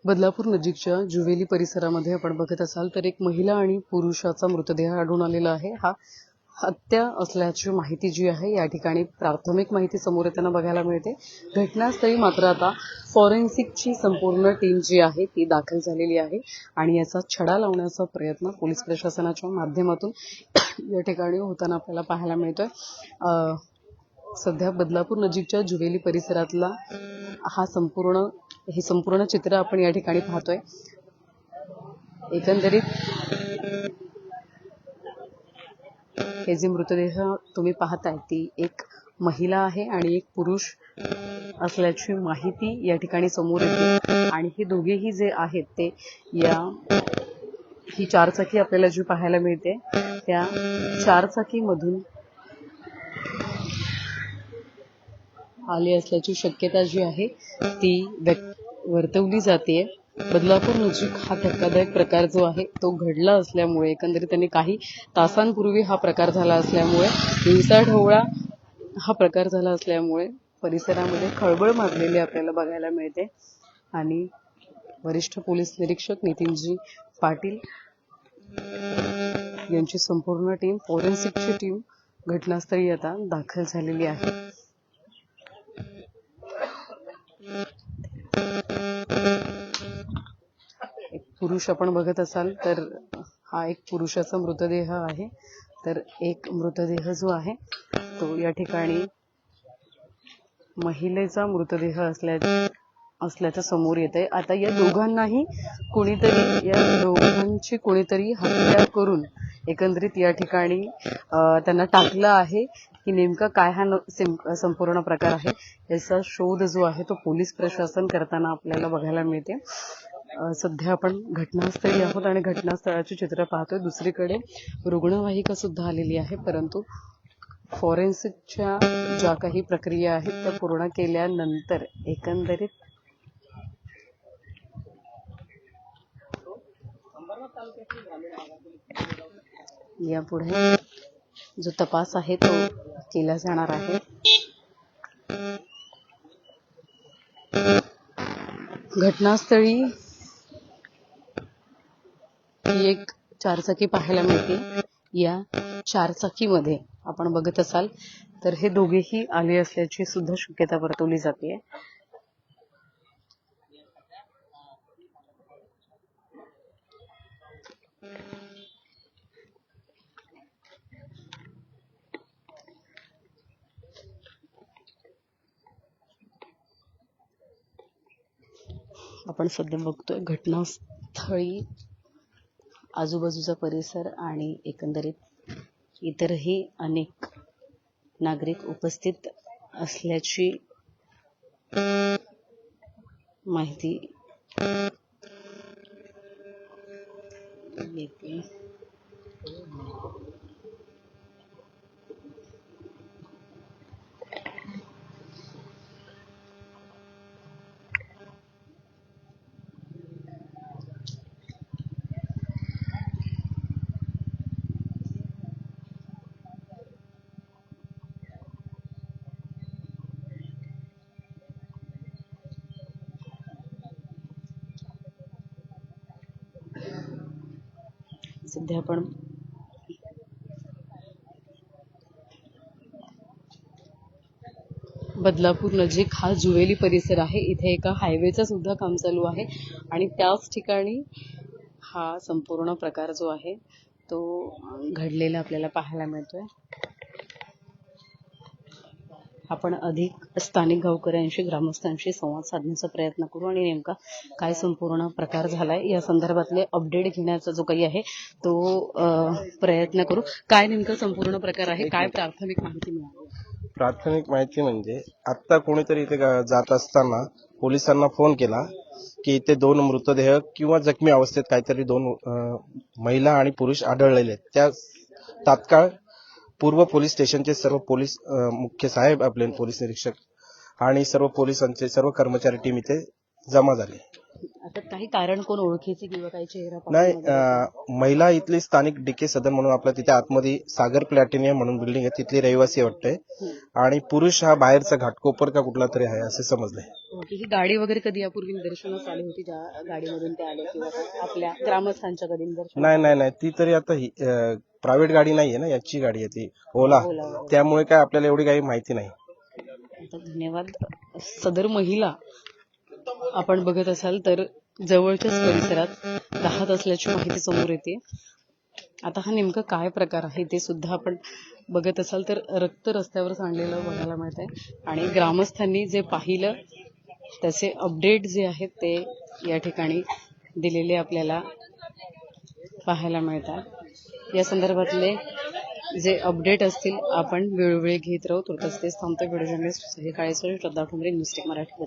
बदलापूर नजीकच्या जुवेली परिसरामध्ये आपण बघत असाल तर एक महिला आणि पुरुषाचा मृतदेह आढळून आलेला आहे. हा हत्या असल्याची माहिती जी आहे या ठिकाणी प्राथमिक माहिती समोर येताना बघायला मिळते. घटनास्थळी मात्र आता फॉरेन्सिकची संपूर्ण टीम जी आहे ती दाखल झालेली आहे आणि याचा छडा लावण्याचा प्रयत्न पोलीस प्रशासनाच्या माध्यमातून या ठिकाणी होताना आपल्याला पाहायला मिळतोय. सध्या बदलापूर नजीकच्या जुवेली परिसरातला हे संपूर्ण चित्र आपण या ठिकाणी पाहतोय. एकंदरीत हे जे मृतदेह तुम्ही पाहताय ती एक महिला आहे आणि एक पुरुष असल्याची माहिती या ठिकाणी समोर येते आणि हे दोघेही जे आहेत ते ही चारचाकी आपल्याला जी पाहायला मिळते त्या चारचाकीमधून आले असल्याची शक्यता जी आहे ती वर्तवली जाते. बदलापूर नजीक हा धक्कादायक प्रकार जो आहे तो घडला असल्यामुळे एकंदरीत त्यांनी काही तासांपूर्वी हा प्रकार झाला असल्यामुळे दिवसाढवळा हा प्रकार झाला असल्यामुळे परिसरामध्ये खळबळ माजलेली आपल्याला बघायला मिळते आणि वरिष्ठ पोलीस निरीक्षक नितीनजी पाटील यांची संपूर्ण टीम फॉरेन्सिकची टीम घटनास्थळी आता दाखल झालेली आहे. एक पुरुष आपण बघत असाल तर हा एक पुरुषाचा मृतदेह आहे. तर एक मृतदेह जो आहे तो या ठिकाणी महिलेचा मृतदेह असल्याचं समोर येत आहे. आता या दोघांची कोणीतरी हत्या करून एकंदरीत या ठिकाणी त्यांना टाकलं आहे की नेमका काय हा संपूर्ण प्रकार आहे याचा शोध जो आहे तो पोलीस प्रशासन करताना आपल्याला बघायला मिळते. सध्या आपण घटनास्थळी आहोत आणि घटनास्थळाचे चित्र पाहतोय. दुसरीकडे रुग्णवाहिका सुद्धा आलेली आहे, परंतु फॉरेन्सिकच्या ज्या काही प्रक्रिया आहेत त्या पूर्ण केल्यानंतर एकंदरीत यापुढे जो तपास आहे तो केला जाणार आहे. घटनास्थळी एक चारचाकी पाहायला मिळते. या चारचाकीमध्ये आपण बघत असाल तर हे दोघेही आले असल्याची सुद्धा शक्यता वर्तवली जाते. आपण सध्या बघतोय घटनास्थळी आजूबाजूचा परिसर आणि एकंदरीत इतरही अनेक नागरिक उपस्थित असल्याची माहिती येते. सध्या आपण बदलापूर नजीक हा जुवेली परिसर आहे. इथे एका हायवेचं सुद्धा काम चालू आहे आणि त्याच ठिकाणी हा संपूर्ण प्रकार जो आहे तो घडलेला आपल्याला पाहायला मिळतोय. आपण अधिक स्थानिक गावकऱ्यांशी ग्रामस्थांशी संवाद साधण्याचा प्रयत्न करू आणि नेमका काय संपूर्ण प्रकार झालाय या संदर्भातले अपडेट घेण्याचा जो काही आहे तो प्रयत्न करू. काय नेमका संपूर्ण प्रकार आहे, काय प्राथमिक माहिती मिळाली? प्राथमिक माहिती म्हणजे आता कोणीतरी इथे जात असताना पोलिसांना फोन केला की इथे 2 मृतदेह किंवा जखमी अवस्थेत काहीतरी 2 महिला आणि पुरुष आढळलेले आहेत. त्या तात्काळ पूर्व पोलीस स्टेशनचे सर्व पोलीस मुख्य साहेब, आपले पोलीस निरीक्षक आणि सर्व पोलिसांचे सर्व कर्मचारी टीम इथे जमा झाले. त्याच्यात काही कारण कोण ओळखीचे किंवा काही चेहरा पाहून नाही वगैरे? महिला इथली स्थानिक डीके सदन म्हणून आपल्या तिथे आतमध्ये सागर प्लॅटिनियम म्हणून बिल्डिंग आहे, तिथली रहिवासी वाटते. आणि पुरुष हा बाहेरचा घाटकोपर का कुठला तरी आहे असे समजले. ओके. ही गाडी वगैरे कधी यापूर्वी निदर्शनास आली होती, ज्या गाडीमधून ते आले किंवा काय आपल्या ग्रामस्थांच्या कधी निदर्शनास? नाही ती तरी आता ही प्रायव्हेट गाडी नाहीये ना, याची गाडी आहे ती ओला, त्यामुळे काय आपल्याला एवढी काही माहिती नाही. आता धन्यवाद. सदर महिला आपण बघत असाल तर जवळच्याच परिसरात राहत असल्याची माहिती समोर येते. आता हा नेमका काय प्रकार आहे ते सुद्धा आपण बघत असाल तर रक्त रस्त्यावर सांडलेलं बघायला मिळत आहे. आणि ग्रामस्थांनी जे पाहिलं त्याचे अपडेट जे आहेत ते या ठिकाणी दिलेले आपल्याला पाहायला मिळतात. या संदर्भातले जे अपडेट असतील आपण वेळोवेळी घेत राहू. तुर्तास तेच थांबतोय. व्हिडिओ जर्नलिस्ट सही काळेसर, श्रद्धा ठोंबरे, न्यूज टेक मराठी.